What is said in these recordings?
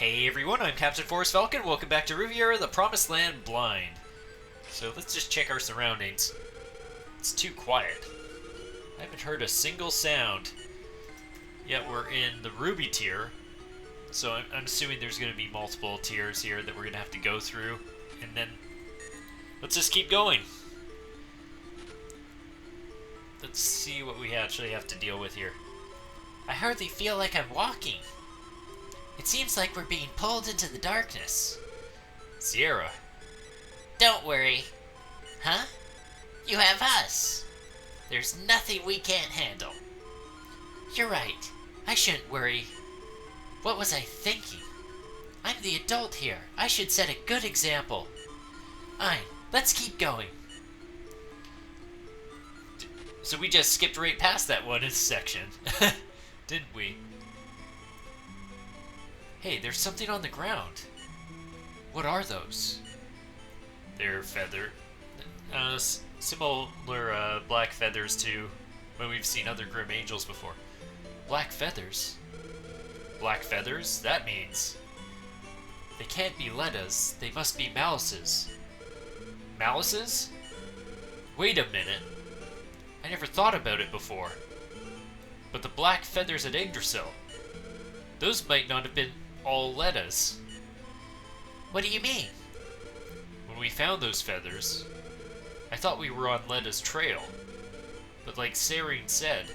Hey everyone, I'm Captain Forrest Falcon. Welcome back to Riviera, the Promised Land Blind. So let's just check our surroundings. It's too quiet. I haven't heard a single sound. Yet we're in the Ruby tier. So I'm assuming there's going to be multiple tiers here that we're going to have to go through. And then let's just keep going. Let's see what we actually have to deal with here. I hardly feel like I'm walking. It seems like we're being pulled into the darkness. Sierra. Don't worry. Huh? You have us. There's nothing we can't handle. You're right. I shouldn't worry. What was I thinking? I'm the adult here. I should set a good example. Fine, let's keep going. So we just skipped right past that one section. Didn't we? Hey, there's something on the ground. What are those? They're similar black feathers to when we've seen other Grim Angels before. Black feathers? Black feathers? That means they can't be Lettas, they must be Malices. Malices? Wait a minute. I never thought about it before. But the black feathers at Yggdrasil, those might not have been all Lettas. What do you mean? When we found those feathers, I thought we were on Letta's trail. But like Sarene said,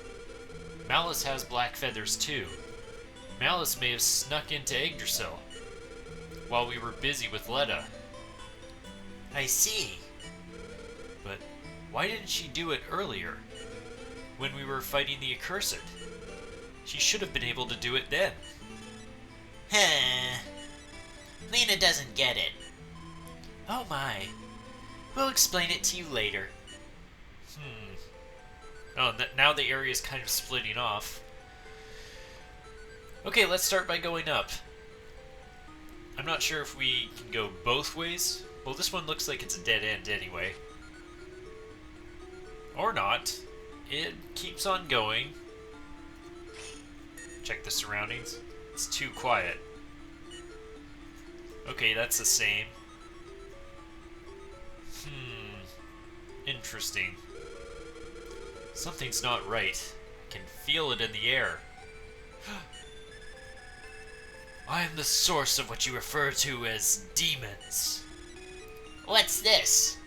Malice has black feathers too. Malice may have snuck into Yggdrasil while we were busy with Letta. I see. But why didn't she do it earlier, when we were fighting the Accursed? She should have been able to do it then. Lena doesn't get it. Oh my. We'll explain it to you later. Oh, now the area is kind of splitting off. Okay, let's start by going up. I'm not sure if we can go both ways. Well, this one looks like it's a dead end anyway. Or not. It keeps on going. Check the surroundings. It's too quiet. Okay, that's the same. Interesting. Something's not right. I can feel it in the air. I am the source of what you refer to as demons. What's this?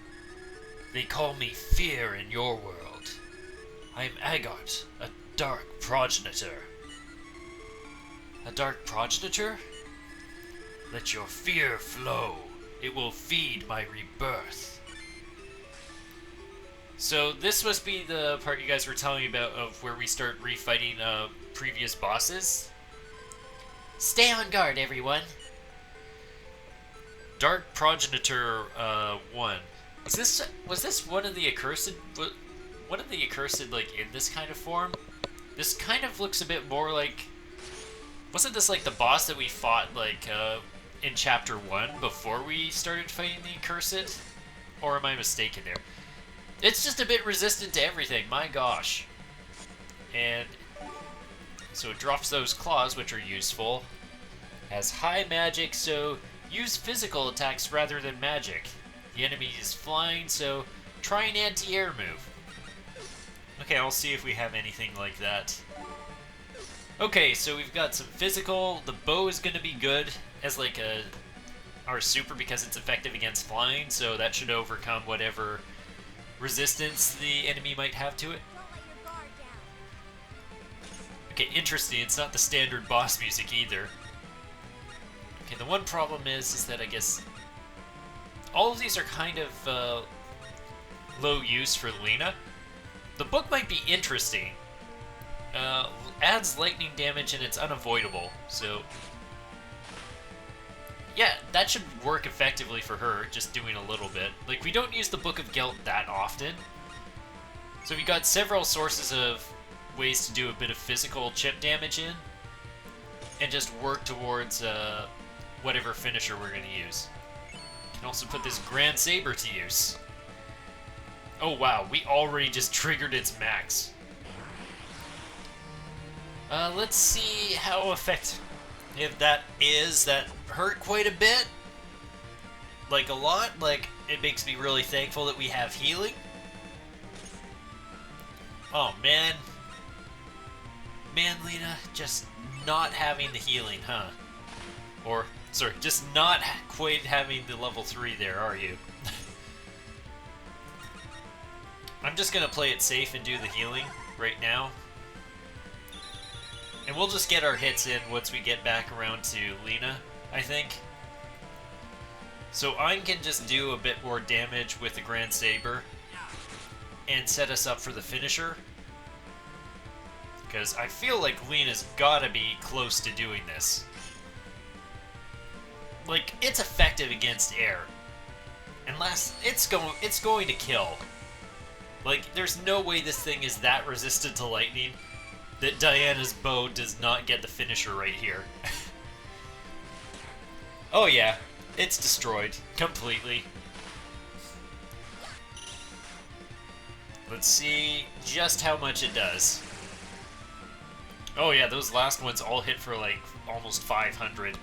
They call me Fear in your world. I am Agot, a dark progenitor. A dark progenitor? Let your fear flow. It will feed my rebirth. So this must be the part you guys were telling me about of where we start refighting previous bosses. Stay on guard, everyone. Dark Progenitor 1. Was this one of the Accursed? One of the Accursed like in this kind of form? This kind of looks a bit more like. Wasn't this like the boss that we fought like in Chapter 1 before we started fighting the Accursed? Or am I mistaken there? It's just a bit resistant to everything, my gosh. And so it drops those claws, which are useful. Has high magic, so use physical attacks rather than magic. The enemy is flying, so try an anti-air move. Okay, I'll see if we have anything like that. Okay, so we've got some physical. The bow is going to be good as like our super because it's effective against flying, so that should overcome whatever resistance the enemy might have to it. Okay, interesting. It's not the standard boss music either. Okay, the one problem is that I guess all of these are kind of low use for Lena. The book might be interesting. Adds lightning damage and it's unavoidable, so yeah, that should work effectively for her, just doing a little bit. Like, we don't use the Book of Guilt that often, so we got several sources of ways to do a bit of physical chip damage in, and just work towards whatever finisher we're going to use. Can also put this Grand Saber to use. Oh wow, we already just triggered its max. Let's see how effective If that hurt quite a bit. Like, a lot. Like, it makes me really thankful that we have healing. Oh, man. Man, Lena, just not having the healing, huh? Or, sorry, just not quite having the level 3 there, are you? I'm just gonna play it safe and do the healing right now. And we'll just get our hits in once we get back around to Lena, I think. So Ein can just do a bit more damage with the Grand Saber and set us up for the finisher. Because I feel like Lena's gotta be close to doing this. Like, it's effective against air. Unless it's going to kill. Like, there's no way this thing is that resistant to lightning that Diana's bow does not get the finisher right here. Oh yeah, it's destroyed completely. Let's see just how much it does. Oh yeah, those last ones all hit for like almost 500.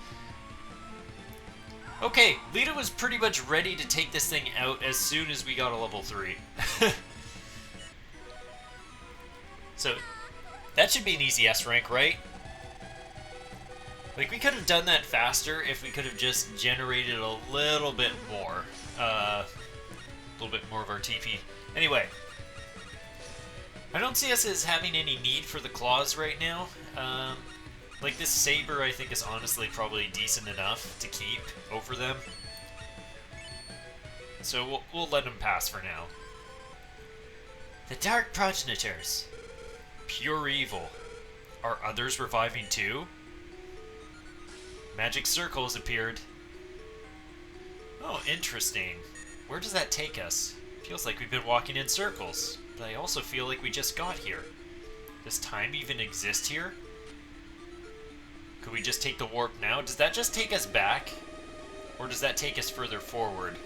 Okay, Lita was pretty much ready to take this thing out as soon as we got a level 3. So, that should be an easy S rank, right? Like, we could have done that faster if we could have just generated a little bit more. A little bit more of our TP. Anyway. I don't see us as having any need for the claws right now. Like, this saber, I think, is honestly probably decent enough to keep over them. So we'll let them pass for now. The Dark Progenitors. Pure evil. Are others reviving too? Magic circles appeared. Oh, interesting. Where does that take us? Feels like we've been walking in circles, but I also feel like we just got here. Does time even exist here? Could we just take the warp now? Does that just take us back? Or does that take us further forward?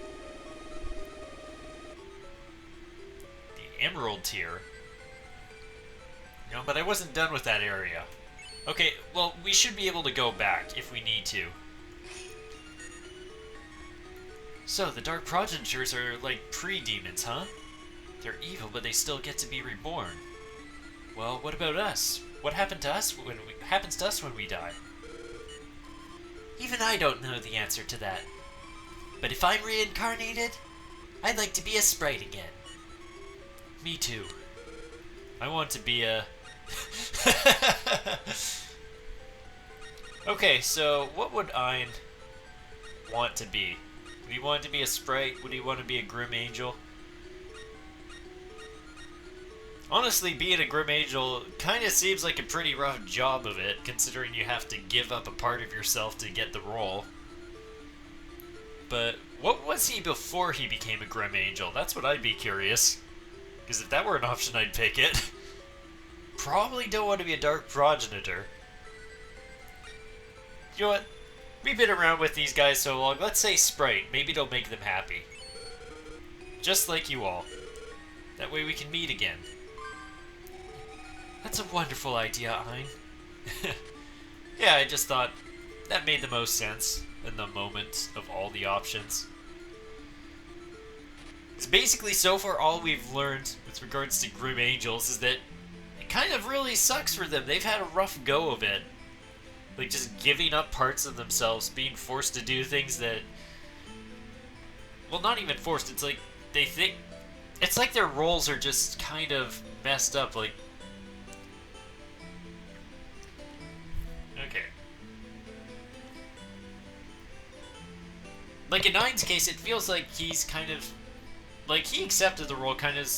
The Emerald Tier. No, but I wasn't done with that area. Okay, well, we should be able to go back if we need to. So, the Dark Progenitors are like pre-demons, huh? They're evil, but they still get to be reborn. Well, what about us? What happened to us happens to us when we die? Even I don't know the answer to that. But if I'm reincarnated, I'd like to be a sprite again. Me too. I want to be a... Okay, so what would Ein want to be? Would he want to be a sprite? Would he want to be a Grim Angel? Honestly, being a Grim Angel kind of seems like a pretty rough job of it, considering you have to give up a part of yourself to get the role. But what was he before he became a Grim Angel? That's what I'd be curious. Because if that were an option, I'd pick it. Probably don't want to be a Dark Progenitor. You know what? We've been around with these guys so long. Let's say Sprite. Maybe it'll make them happy. Just like you all. That way we can meet again. That's a wonderful idea, Ein. Yeah, I just thought that made the most sense in the moment of all the options. It's basically so far all we've learned with regards to Grim Angels is that it kind of really sucks for them. They've had a rough go of it. Like, just giving up parts of themselves, being forced to do things that... Well, not even forced, it's like, they think... It's like their roles are just kind of messed up, like... Okay. Like, in Ein's case, it feels like he's kind of... Like, he accepted the role kind of...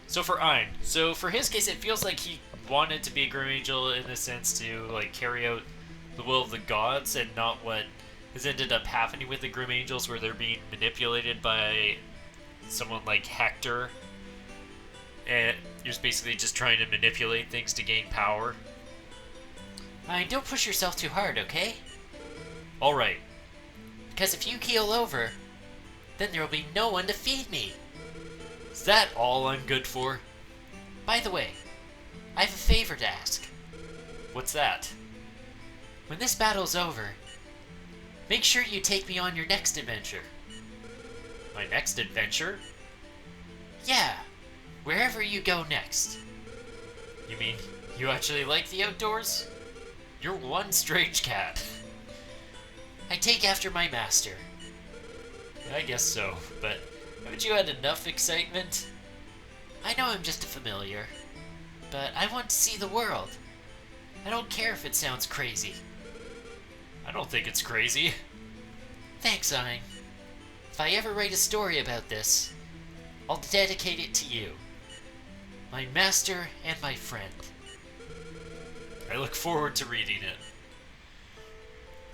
So for Ein, so for his case, it feels like he wanted to be a Grim Angel in the sense to, like, carry out the will of the gods and not what has ended up happening with the Grim Angels where they're being manipulated by someone like Hector. And you're basically just trying to manipulate things to gain power. Don't push yourself too hard, okay? Alright. Because if you keel over, then there will be no one to feed me. Is that all I'm good for? By the way, I have a favor to ask. What's that? When this battle's over, make sure you take me on your next adventure. My next adventure? Yeah, wherever you go next. You mean you actually like the outdoors? You're one strange cat. I take after my master. I guess so, but haven't you had enough excitement? I know I'm just a familiar, but I want to see the world. I don't care if it sounds crazy. I don't think it's crazy. Thanks, Ein. If I ever write a story about this, I'll dedicate it to you. My master and my friend. I look forward to reading it.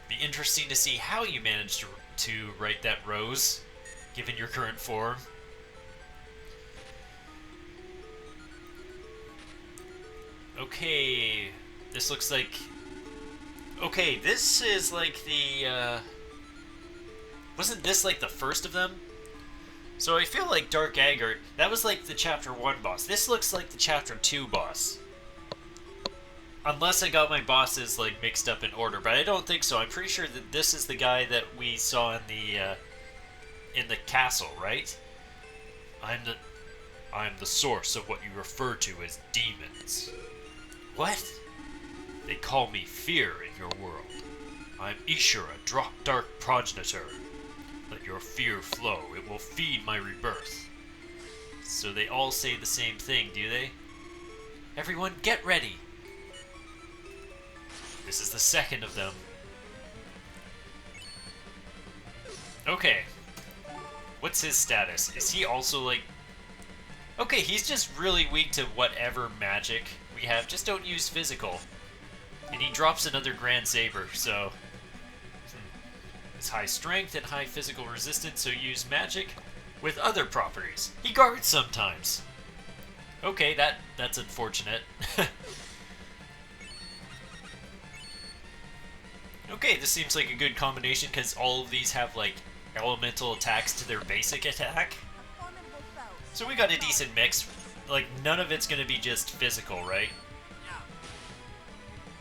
Be interesting to see how you managed to write that Rose, given your current form. Okay, this looks like... Okay, this is like the, wasn't this like the first of them? So I feel like Dark Agate, that was like the Chapter 1 boss. This looks like the Chapter 2 boss. Unless I got my bosses like mixed up in order, but I don't think so. I'm pretty sure that this is the guy that we saw in the castle, right? I'm the source of what you refer to as demons. What? They call me Fear in your world. I'm Ishura, dark Progenitor. Let your fear flow, it will feed my rebirth. So they all say the same thing, do they? Everyone get ready. This is the second of them. Okay. What's his status? Is he also like... Okay, he's just really weak to whatever magic we have. Just don't use physical. And he drops another Grand Saber, so... It's high strength and high physical resistance, so use magic with other properties. He guards sometimes. Okay, that's unfortunate. Okay, this seems like a good combination because all of these have like elemental attacks to their basic attack. So we got a decent mix. Like, none of it's going to be just physical, right?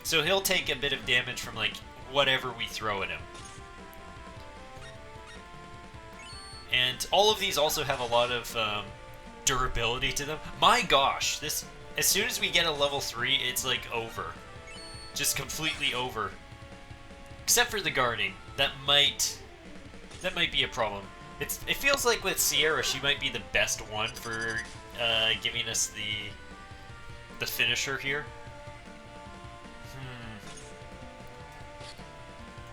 So he'll take a bit of damage from like whatever we throw at him. And all of these also have a lot of durability to them. My gosh, this, as soon as we get a level 3, it's like over. Just completely over. Except for the guarding. That might be a problem. It feels like with Sierra, she might be the best one for giving us the finisher here.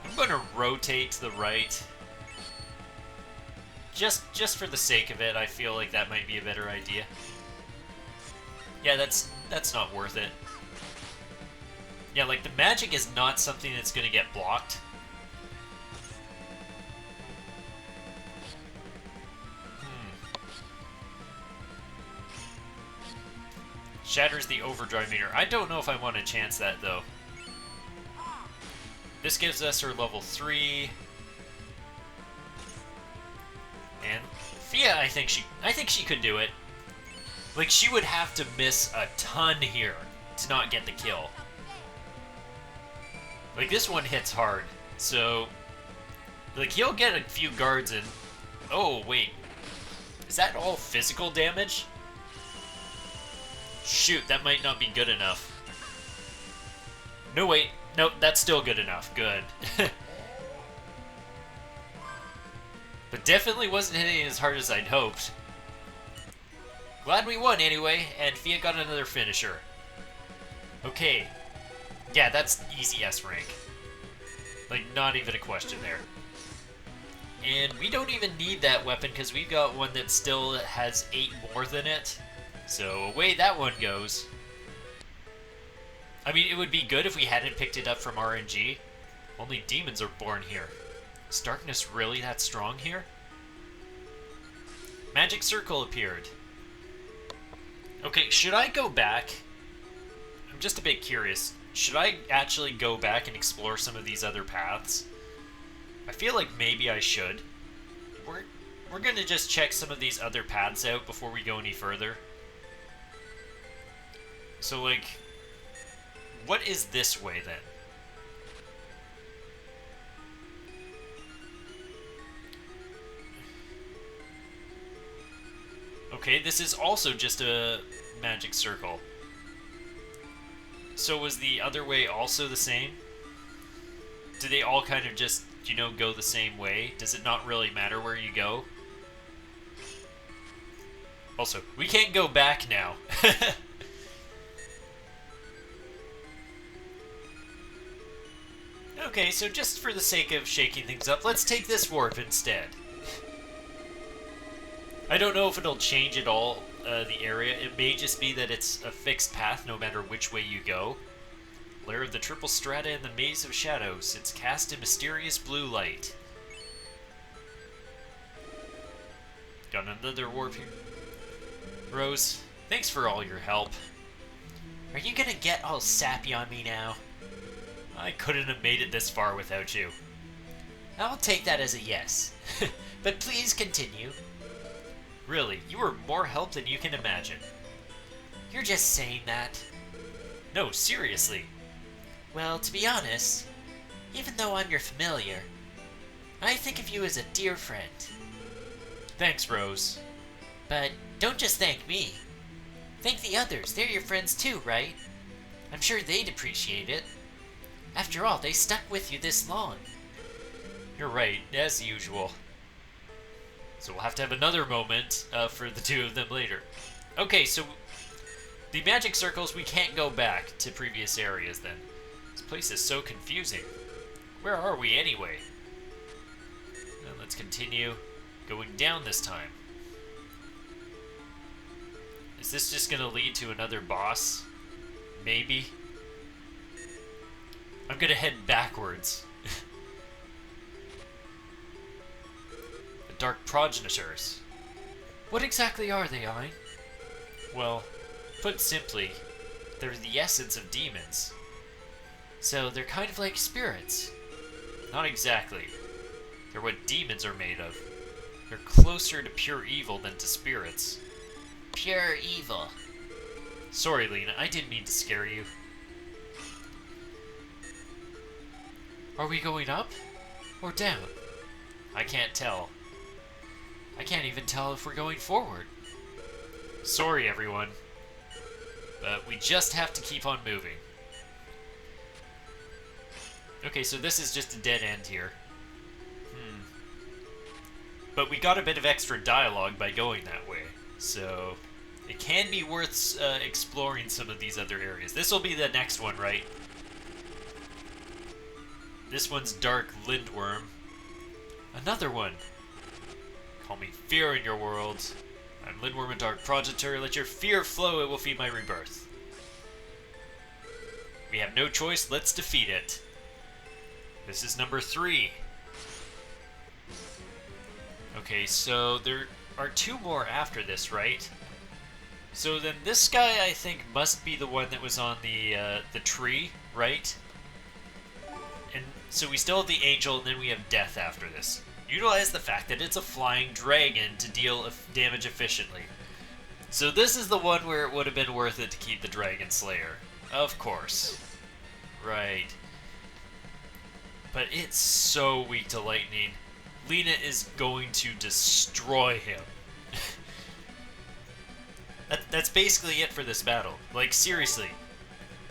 I'm gonna rotate to the right. Just for the sake of it, I feel like that might be a better idea. Yeah, that's not worth it. Yeah, like, the magic is not something that's gonna get blocked. Shatters the overdrive meter. I don't know if I want to chance that, though. This gives us her level 3. And Fia, I think she could do it. Like, she would have to miss a ton here to not get the kill. Like, this one hits hard, so... Like, he'll get a few guards in. Oh, wait. Is that all physical damage? Shoot, that might not be good enough. No, wait. Nope, that's still good enough. Good. But definitely wasn't hitting as hard as I'd hoped. Glad we won anyway, and Fia got another finisher. Okay. Yeah, that's easy S rank. Like, not even a question there. And we don't even need that weapon because we've got one that still has 8 more than it. So away that one goes. I mean, it would be good if we hadn't picked it up from RNG. Only demons are born here. Is darkness really that strong here? Magic circle appeared. Okay, should I go back? I'm just a bit curious. Should I actually go back and explore some of these other paths? I feel like maybe I should. We're gonna just check some of these other paths out before we go any further. So, like, what is this way then? Okay, this is also just a magic circle. So was the other way also the same? Do they all kind of just, go the same way? Does it not really matter where you go? Also, we can't go back now. Okay, so just for the sake of shaking things up, let's take this warp instead. I don't know if it'll change at all, the area. It may just be that it's a fixed path no matter which way you go. Lair of the Triple Strata in the Maze of Shadows. It's cast in mysterious blue light. Got another warp here. Rose, thanks for all your help. Are you gonna get all sappy on me now? I couldn't have made it this far without you. I'll take that as a yes. But please continue. Really, you were more help than you can imagine. You're just saying that. No, seriously. Well, to be honest, even though I'm your familiar, I think of you as a dear friend. Thanks, Rose. But don't just thank me. Thank the others. They're your friends too, right? I'm sure they'd appreciate it. After all, they stuck with you this long. You're right, as usual. So we'll have to have another moment for the two of them later. Okay, so the magic circles, we can't go back to previous areas then. This place is so confusing. Where are we anyway? Well, let's continue going down this time. Is this just going to lead to another boss? Maybe. I'm going to head backwards. The Dark Progenitors. What exactly are they, Ein? Well, put simply, they're the essence of demons. So they're kind of like spirits. Not exactly. They're what demons are made of. They're closer to pure evil than to spirits. Pure evil. Sorry, Lena, I didn't mean to scare you. Are we going up? Or down? I can't tell. I can't even tell if we're going forward. Sorry, everyone. But we just have to keep on moving. Okay, so this is just a dead end here. But we got a bit of extra dialogue by going that way. So it can be worth exploring some of these other areas. This will be the next one, right? This one's Dark Lindworm. Another one. Call me Fear in your world. I'm Lindworm, a Dark Progenitor. Let your fear flow, it will feed my rebirth. We have no choice, let's defeat it. This is number 3. Okay, so there are 2 more after this, right? So then this guy, I think, must be the one that was on the tree, right? And so we still have the angel, and then we have death after this. Utilize the fact that it's a flying dragon to deal damage efficiently. So this is the one where it would have been worth it to keep the Dragon Slayer. Of course. Right. But it's so weak to lightning. Lena is going to destroy him. That's basically it for this battle. Like, seriously.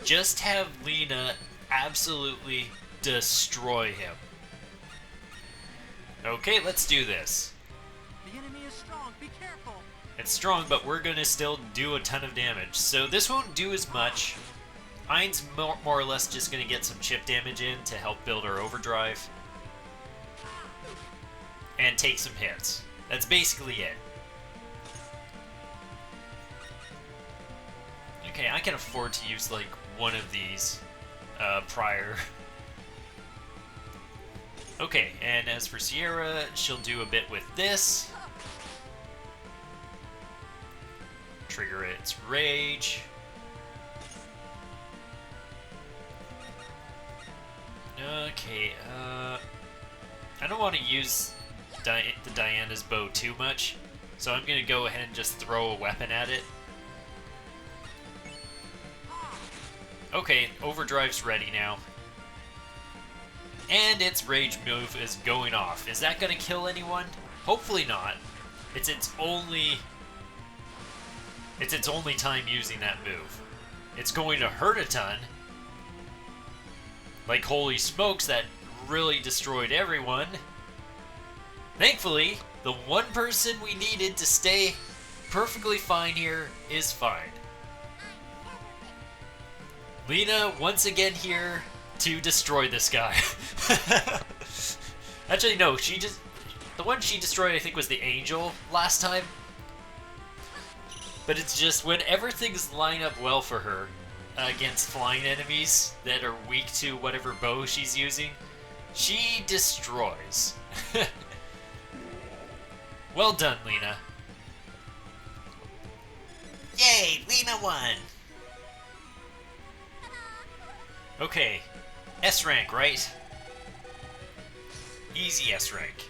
Just have Lena absolutely destroy him. Okay, let's do this. The enemy is strong. Be careful. It's strong, but we're going to still do a ton of damage. So this won't do as much. Ein's more or less just going to get some chip damage in to help build our overdrive. And take some hits. That's basically it. Okay, I can afford to use, like, one of these prior. Okay, and as for Sierra, she'll do a bit with this. Trigger its rage. Okay, I don't want to use the Diana's bow too much, so I'm going to go ahead and just throw a weapon at it. Okay, overdrive's ready now. And its rage move is going off. Is that going to kill anyone? Hopefully not. It's its only It's its only time using that move. It's going to hurt a ton. Like, holy smokes, that really destroyed everyone. Thankfully, the one person we needed to stay perfectly fine here is fine. Lena, once again here to destroy this guy. Actually, no, the one she destroyed, I think, was the Angel last time. But it's just, whenever things line up well for her against flying enemies that are weak to whatever bow she's using, she destroys. Well done, Lena. Yay, Lena won! Okay, S rank, right? Easy S rank.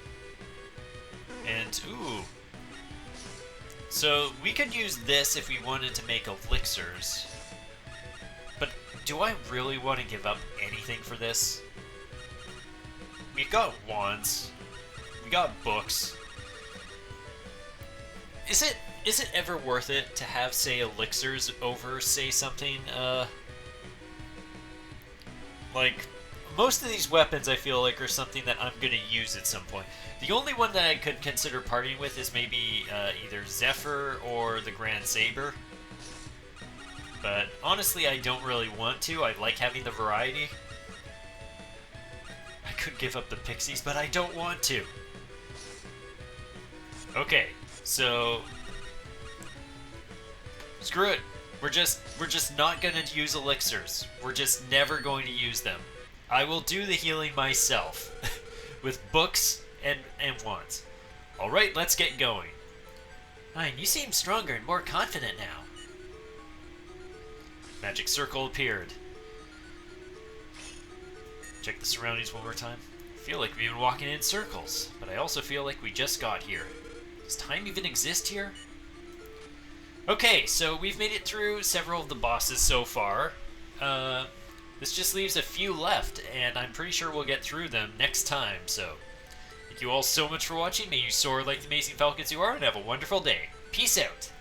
And, ooh. So, we could use this if we wanted to make elixirs. But do I really want to give up anything for this? We got wands. We got books. Is it ever worth it to have, say, elixirs over, say, something, like, most of these weapons, I feel like, are something that I'm going to use at some point. The only one that I could consider partying with is maybe either Zephyr or the Grand Saber. But honestly, I don't really want to. I like having the variety. I could give up the pixies, but I don't want to. Okay, so screw it. We're just not gonna use elixirs. We're just never going to use them. I will do the healing myself with books and wands. All right, let's get going. Fine, you seem stronger and more confident now. Magic circle appeared. Check the surroundings one more time. I feel like we've been walking in circles, but I also feel like we just got here. Does time even exist here? Okay, so we've made it through several of the bosses so far. This just leaves a few left, and I'm pretty sure we'll get through them next time, so thank you all so much for watching. May you soar like the amazing falcons you are, and have a wonderful day. Peace out!